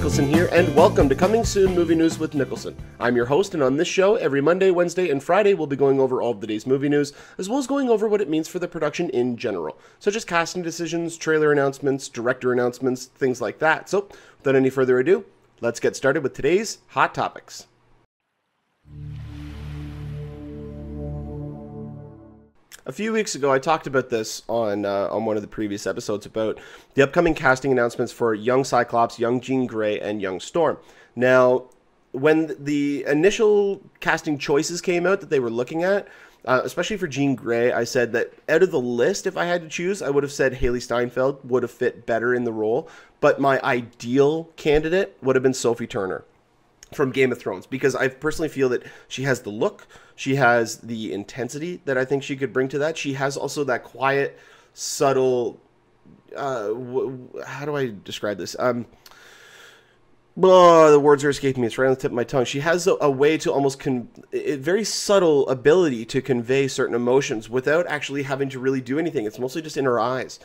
Niklsun here, and welcome to Coming Soon Movie News with Niklsun. I'm your host, and on this show, every Monday, Wednesday, and Friday, we'll be going over all of the day's movie news, as well as going over what it means for the production in general, such as casting decisions, trailer announcements, director announcements, things like that. So, without any further ado, let's get started with today's Hot Topics. A few weeks ago, I talked about this on one of the previous episodes about the upcoming casting announcements for young Cyclops, young Jean Grey, and young Storm. Now, when the initial casting choices came out that they were looking at, especially for Jean Grey, I said that out of the list, if I had to choose, I would have said Haley Steinfeld would have fit better in the role, but my ideal candidate would have been Sophie Turner from Game of Thrones, because I personally feel that she has the look, she has the intensity that I think she could bring to that. She has also that quiet, subtle, how do I describe this? The words are escaping me. It's right on the tip of my tongue. She has a way to almost a very subtle ability to convey certain emotions without actually having to really do anything. It's mostly just in her eyes.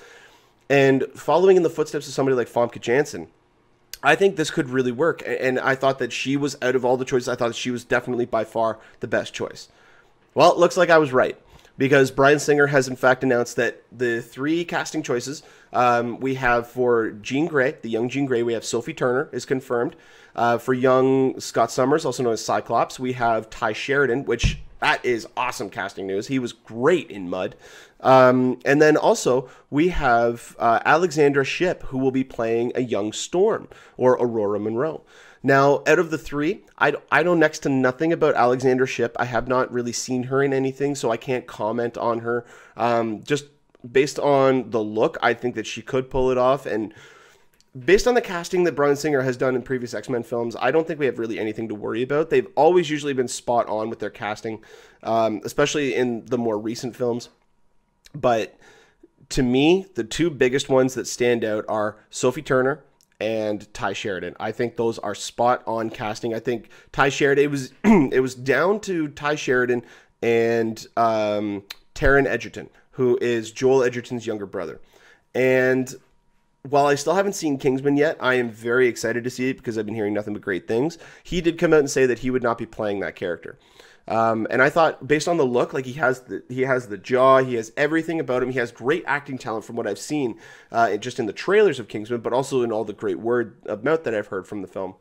And following in the footsteps of somebody like Famke Janssen, I think this could really work, and I thought that she was, out of all the choices, I thought that she was definitely by far the best choice. Well, it looks like I was right, because Bryan Singer has in fact announced that the three casting choices we have for Jean Grey, the young Jean Grey, we have Sophie Turner is confirmed. For young Scott Summers, also known as Cyclops, we have Ty Sheridan, which that is awesome casting news. He was great in Mud. And then also we have Alexandra Shipp, who will be playing a young Storm, or Aurora Monroe. Now, out of the three, I know next to nothing about Alexandra Shipp. I have not really seen her in anything, so I can't comment on her. Just based on the look, I think that she could pull it off, and based on the casting that Bryan Singer has done in previous X-Men films, I don't think we have really anything to worry about. They've always usually been spot on with their casting, especially in the more recent films. But to me, the two biggest ones that stand out are Sophie Turner and Ty Sheridan. I think those are spot on casting. I think Ty Sheridan, it was down to Ty Sheridan and Taron Egerton, who is Joel Edgerton's younger brother. And while I still haven't seen Kingsman yet, I am very excited to see it because I've been hearing nothing but great things. He did come out and say that he would not be playing that character. And I thought, based on the look, like he has the jaw, he has everything about him. He has great acting talent from what I've seen, just in the trailers of Kingsman, but also in all the great word of mouth that I've heard from the film,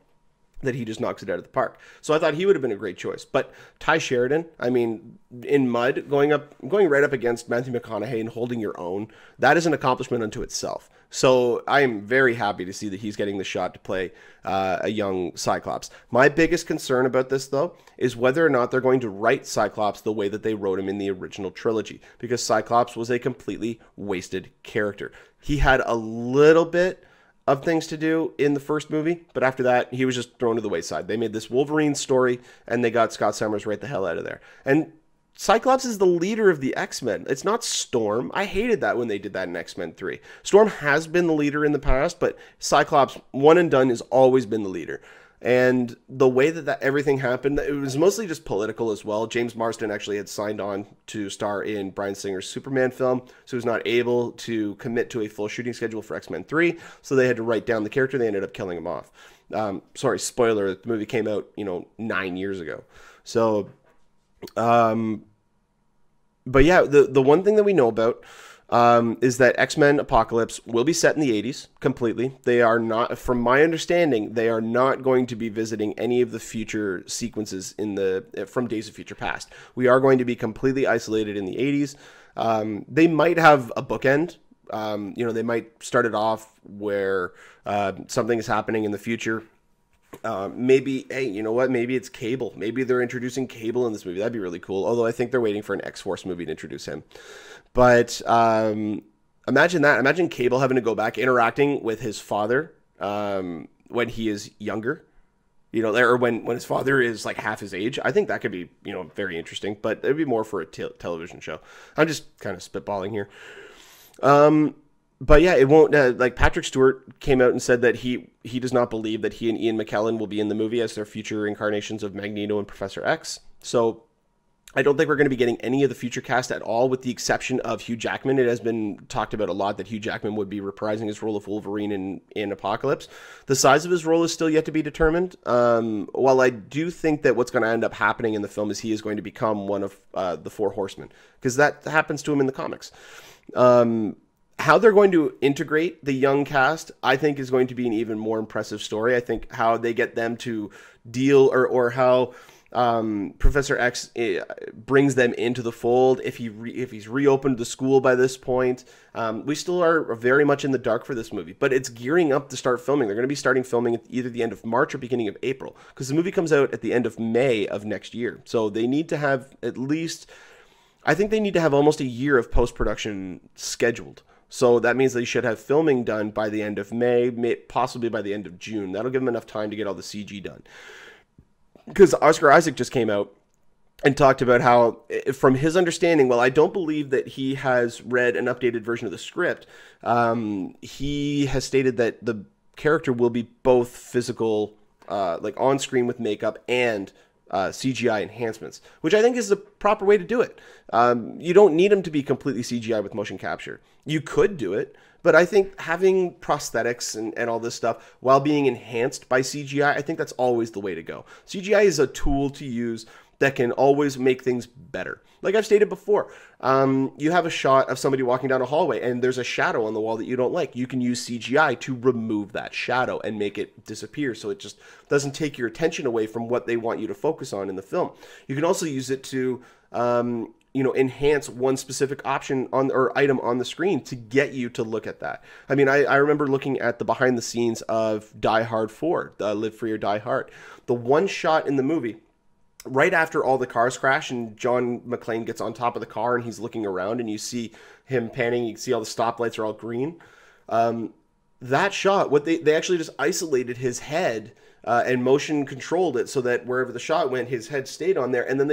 that he just knocks it out of the park. So I thought he would have been a great choice. But Ty Sheridan, I mean, in Mud, going right up against Matthew McConaughey and holding your own, that is an accomplishment unto itself. So I am very happy to see that he's getting the shot to play a young Cyclops. My biggest concern about this, though, is whether or not they're going to write Cyclops the way that they wrote him in the original trilogy, because Cyclops was a completely wasted character. He had a little bit of things to do in the first movie, but after that, he was just thrown to the wayside. They made this Wolverine story, and they got Scott Summers right the hell out of there. And Cyclops is the leader of the X-Men. It's not Storm. I hated that when they did that in X-Men 3. Storm has been the leader in the past, but Cyclops, one and done, has always been the leader. And the way that everything happened, it was mostly just political as well. James Marsden actually had signed on to star in Bryan Singer's Superman film, so he was not able to commit to a full shooting schedule for X-Men 3, so they had to write down the character. They ended up killing him off. Sorry, spoiler, the movie came out, 9 years ago. So, but yeah, the one thing that we know about is that X-Men Apocalypse will be set in the 80s completely. They are not, from my understanding, they are not going to be visiting any of the future sequences from Days of Future Past. We are going to be completely isolated in the 80s. They might have a bookend. They might start it off where something is happening in the future. Maybe, hey, you know what? Maybe it's Cable. Maybe they're introducing Cable in this movie. That'd be really cool. Although I think they're waiting for an X-Force movie to introduce him. But imagine that. Imagine Cable having to go back, interacting with his father when he is younger. Or when his father is like half his age. I think that could be, very interesting. But it'd be more for a television show. I'm just kind of spitballing here. But yeah, it won't, like Patrick Stewart came out and said that he does not believe that he and Ian McKellen will be in the movie as their future incarnations of Magneto and Professor X. So I don't think we're going to be getting any of the future cast at all, with the exception of Hugh Jackman. It has been talked about a lot that Hugh Jackman would be reprising his role of Wolverine in Apocalypse. The size of his role is still yet to be determined. While I do think that what's going to end up happening in the film is he is going to become one of the Four Horsemen, because that happens to him in the comics. How they're going to integrate the young cast, I think, is going to be an even more impressive story. I think how they get them to deal, or how Professor X brings them into the fold. If he's reopened the school by this point, we still are very much in the dark for this movie, but it's gearing up to start filming. They're going to be starting filming at either the end of March or beginning of April, because the movie comes out at the end of May of next year. So they need to have at least, I think they need to have almost a year of post-production scheduled. So that means they should have filming done by the end of May, possibly by the end of June. That'll give them enough time to get all the CG done. Because Oscar Isaac just came out and talked about how, from his understanding, well, I don't believe that he has read an updated version of the script. He has stated that the character will be both physical, like on screen with makeup, and CGI enhancements, which I think is the proper way to do it. You don't need him to be completely CGI with motion capture. You could do it, but I think having prosthetics and all this stuff while being enhanced by CGI, I think that's always the way to go. CGI is a tool to use that can always make things better. Like I've stated before, you have a shot of somebody walking down a hallway and there's a shadow on the wall that you don't like. You can use CGI to remove that shadow and make it disappear, so it just doesn't take your attention away from what they want you to focus on in the film. You can also use it to enhance one specific option or item on the screen to get you to look at that. I mean, I remember looking at the behind the scenes of Die Hard 4, Live Free or Die Hard. The one shot in the movie, right after all the cars crash and John McClane gets on top of the car and he's looking around and you see him panning, you see all the stoplights are all green. That shot, they actually just isolated his head and motion controlled it so that wherever the shot went, his head stayed on there. And then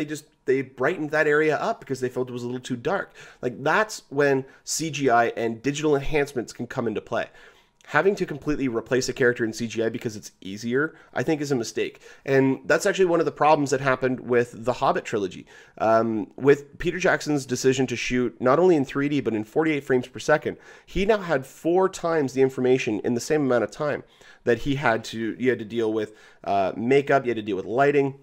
they brightened that area up because they felt it was a little too dark. Like, that's when CGI and digital enhancements can come into play. Having to completely replace a character in CGI because it's easier, I think, is a mistake. And that's actually one of the problems that happened with the Hobbit trilogy. With Peter Jackson's decision to shoot not only in 3D, but in 48 frames per second, he now had 4 times the information in the same amount of time that you had to deal with makeup, you had to deal with lighting.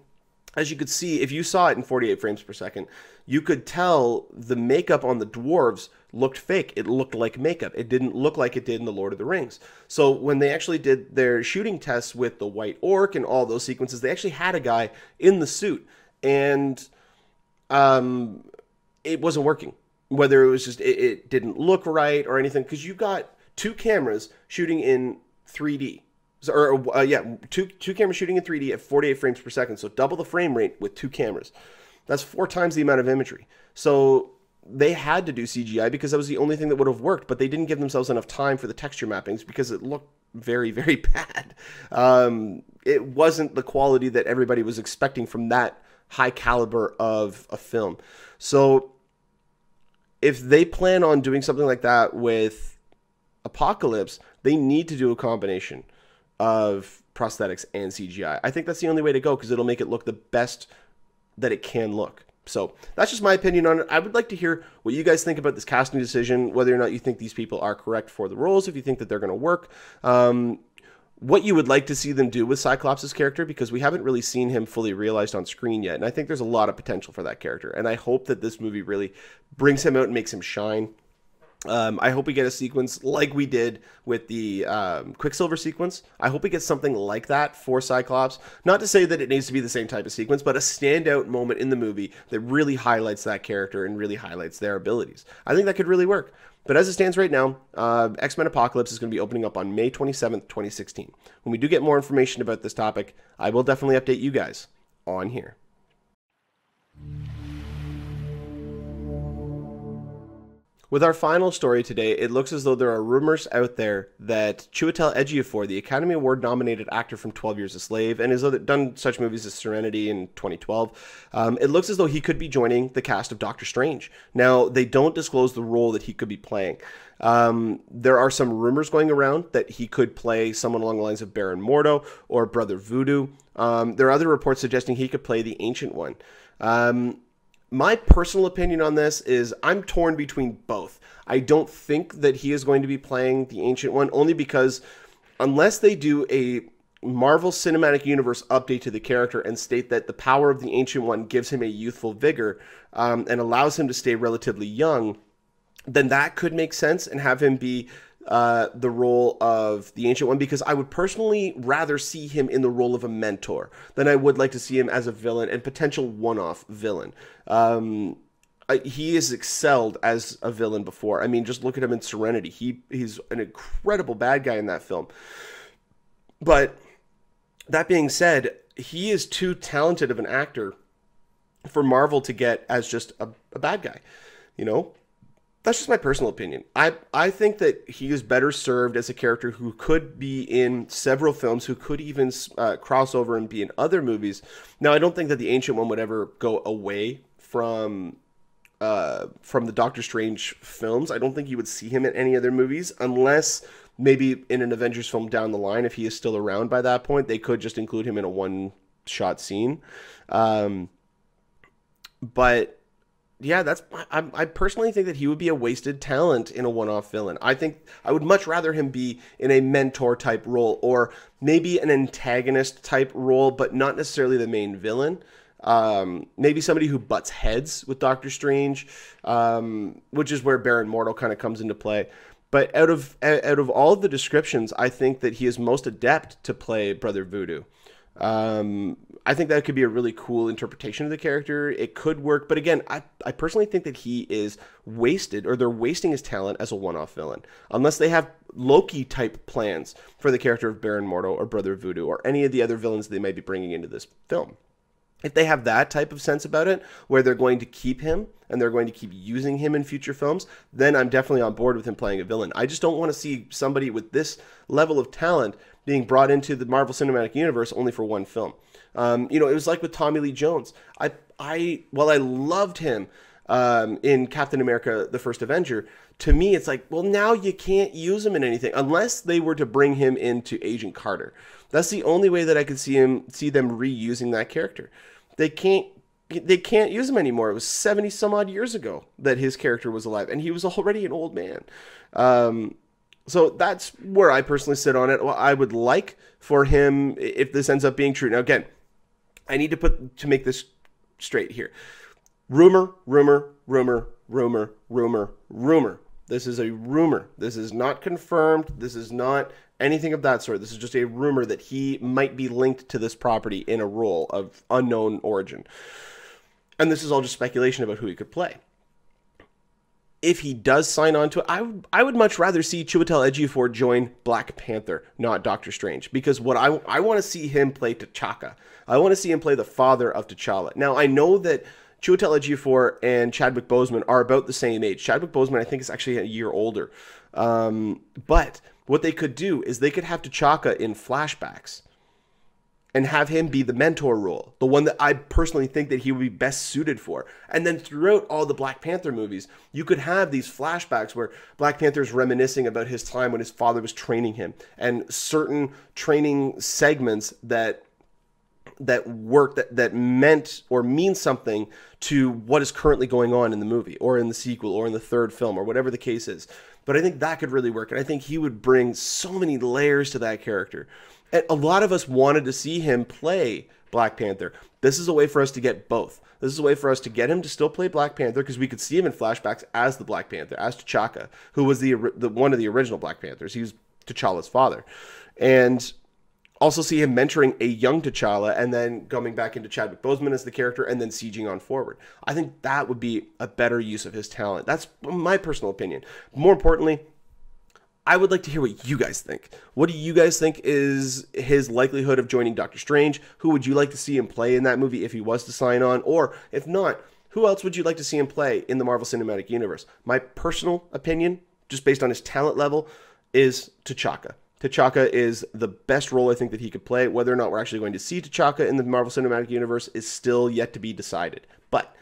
As you could see, if you saw it in 48 frames per second, you could tell the makeup on the dwarves looked fake. It looked like makeup. It didn't look like it did in The Lord of the Rings. So when they actually did their shooting tests with the White Orc and all those sequences, they actually had a guy in the suit, and it wasn't working. Whether it was just it didn't look right or anything, because you got 2 cameras shooting in 3D. Two cameras shooting in 3D at 48 frames per second, so double the frame rate with 2 cameras. That's 4 times the amount of imagery. So they had to do CGI because that was the only thing that would have worked, but they didn't give themselves enough time for the texture mappings because it looked very, very bad. It wasn't the quality that everybody was expecting from that high caliber of a film. So if they plan on doing something like that with Apocalypse, they need to do a combination of prosthetics and CGI. I think that's the only way to go because it'll make it look the best that it can look. So that's just my opinion on it. I would like to hear what you guys think about this casting decision, whether or not you think these people are correct for the roles, if you think that they're going to work, what you would like to see them do with Cyclops' character, because we haven't really seen him fully realized on screen yet. And I think there's a lot of potential for that character. And I hope that this movie really brings him out and makes him shine. I hope we get a sequence like we did with the Quicksilver sequence. I hope we get something like that for Cyclops. Not to say that it needs to be the same type of sequence, but a standout moment in the movie that really highlights that character and really highlights their abilities. I think that could really work. But as it stands right now, X-Men Apocalypse is going to be opening up on May 27th, 2016. When we do get more information about this topic, I will definitely update you guys on here. With our final story today, it looks as though there are rumors out there that Chiwetel Ejiofor, the Academy Award-nominated actor from 12 Years a Slave, and has done such movies as Serenity in 2012, it looks as though he could be joining the cast of Doctor Strange. Now, they don't disclose the role that he could be playing. There are some rumors going around that he could play someone along the lines of Baron Mordo or Brother Voodoo. There are other reports suggesting he could play the Ancient One. My personal opinion on this is I'm torn between both. I don't think that he is going to be playing the Ancient One, only because unless they do a Marvel Cinematic Universe update to the character and state that the power of the Ancient One gives him a youthful vigor and allows him to stay relatively young, then that could make sense and have him be the role of the Ancient One, because I would personally rather see him in the role of a mentor than I would like to see him as a villain and potential one-off villain. He has excelled as a villain before. I mean, just look at him in Serenity. He's an incredible bad guy in that film. But that being said, he is too talented of an actor for Marvel to get as just a bad guy, you know? That's just my personal opinion. I think that he is better served as a character who could be in several films, who could even cross over and be in other movies. Now, I don't think that the Ancient One would ever go away from the Doctor Strange films. I don't think you would see him in any other movies, unless maybe in an Avengers film down the line, if he is still around by that point, they could just include him in a one-shot scene. But yeah, I personally think that he would be a wasted talent in a one-off villain. I think I would much rather him be in a mentor type role, or maybe an antagonist type role, but not necessarily the main villain. Maybe somebody who butts heads with Doctor Strange, which is where Baron Mordo kind of comes into play. But out of all of the descriptions, I think that he is most adept to play Brother Voodoo. I think that could be a really cool interpretation of the character. It could work, but again, I personally think that he is wasted, or they're wasting his talent as a one-off villain, unless they have Loki-type plans for the character of Baron Mordo or Brother Voodoo or any of the other villains they might be bringing into this film. If they have that type of sense about it, where they're going to keep him and they're going to keep using him in future films, then I'm definitely on board with him playing a villain. I just don't want to see somebody with this level of talent being brought into the Marvel Cinematic Universe only for one film. It was like with Tommy Lee Jones. While I loved him in Captain America: The First Avenger, to me it's like, well, now you can't use him in anything unless they were to bring him into Agent Carter. That's the only way that I could see them reusing that character. They can't use him anymore. It was 70 some odd years ago that his character was alive, and he was already an old man. So that's where I personally sit on it. Well, I would like for him, if this ends up being true. Now, again, I need to make this straight here. Rumor. This is a rumor. This is not confirmed. This is not anything of that sort. This is just a rumor that he might be linked to this property in a role of unknown origin. And this is all just speculation about who he could play. If he does sign on to it, I would much rather see Chiwetel Ejiofor join Black Panther, not Doctor Strange, because what I want to see him play T'Chaka. I want to see him play the father of T'Challa. Now, I know that Chiwetel Ejiofor and Chadwick Boseman are about the same age. Chadwick Boseman, I think, is actually a year older. But what they could do is they could have T'Chaka in flashbacks and have him be the mentor role, the one that I personally think that he would be best suited for. And then throughout all the Black Panther movies, you could have these flashbacks where Black Panther is reminiscing about his time when his father was training him, and certain training segments that meant or mean something to what is currently going on in the movie or in the sequel or in the third film or whatever the case is. But I think that could really work, and I think he would bring so many layers to that character. And a lot of us wanted to see him play Black Panther. This is a way for us to get both. This is a way for us to get him to still play Black Panther, because we could see him in flashbacks as the Black Panther, as T'Chaka, who was the one of the original Black Panthers. He was T'Challa's father. And also see him mentoring a young T'Challa and then coming back into Chadwick Boseman as the character and then sieging on forward. I think that would be a better use of his talent. That's my personal opinion. More importantly, I would like to hear what you guys think. What do you guys think is his likelihood of joining Doctor Strange? Who would you like to see him play in that movie if he was to sign on? Or if not, who else would you like to see him play in the Marvel Cinematic Universe? My personal opinion, just based on his talent level, is T'Chaka. T'Chaka is the best role I think that he could play. Whether or not we're actually going to see T'Chaka in the Marvel Cinematic Universe is still yet to be decided. But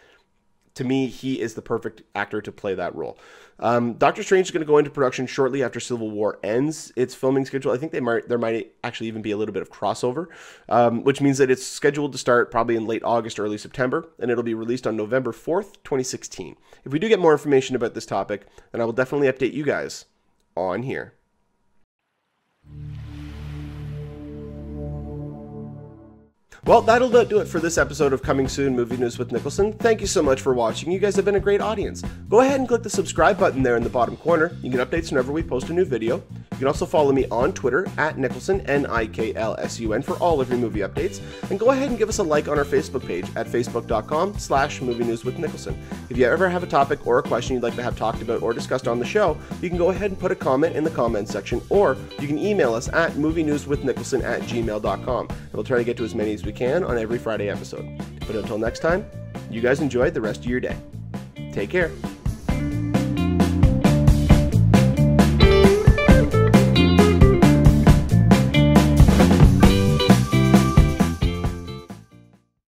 to me, he is the perfect actor to play that role. Doctor Strange is going to go into production shortly after Civil War ends its filming schedule. I think there might actually even be a little bit of crossover, which means that it's scheduled to start probably in late August, early September, and it'll be released on November 4th, 2016. If we do get more information about this topic, then I will definitely update you guys on here. Well, that'll do it for this episode of Coming Soon Movie News with Niklsun. Thank you so much for watching. You guys have been a great audience. Go ahead and click the subscribe button there in the bottom corner. You get updates whenever we post a new video. You can also follow me on Twitter at Niklsun, Niklsun, for all of your movie updates. And go ahead and give us a like on our Facebook page at facebook.com/movie news with Niklsun. If you ever have a topic or a question you'd like to have talked about or discussed on the show, you can go ahead and put a comment in the comments section, or you can email us at movienewswithniklsun@gmail.com. And we'll try to get to as many as we can on every Friday episode. But until next time, you guys enjoy the rest of your day. Take care.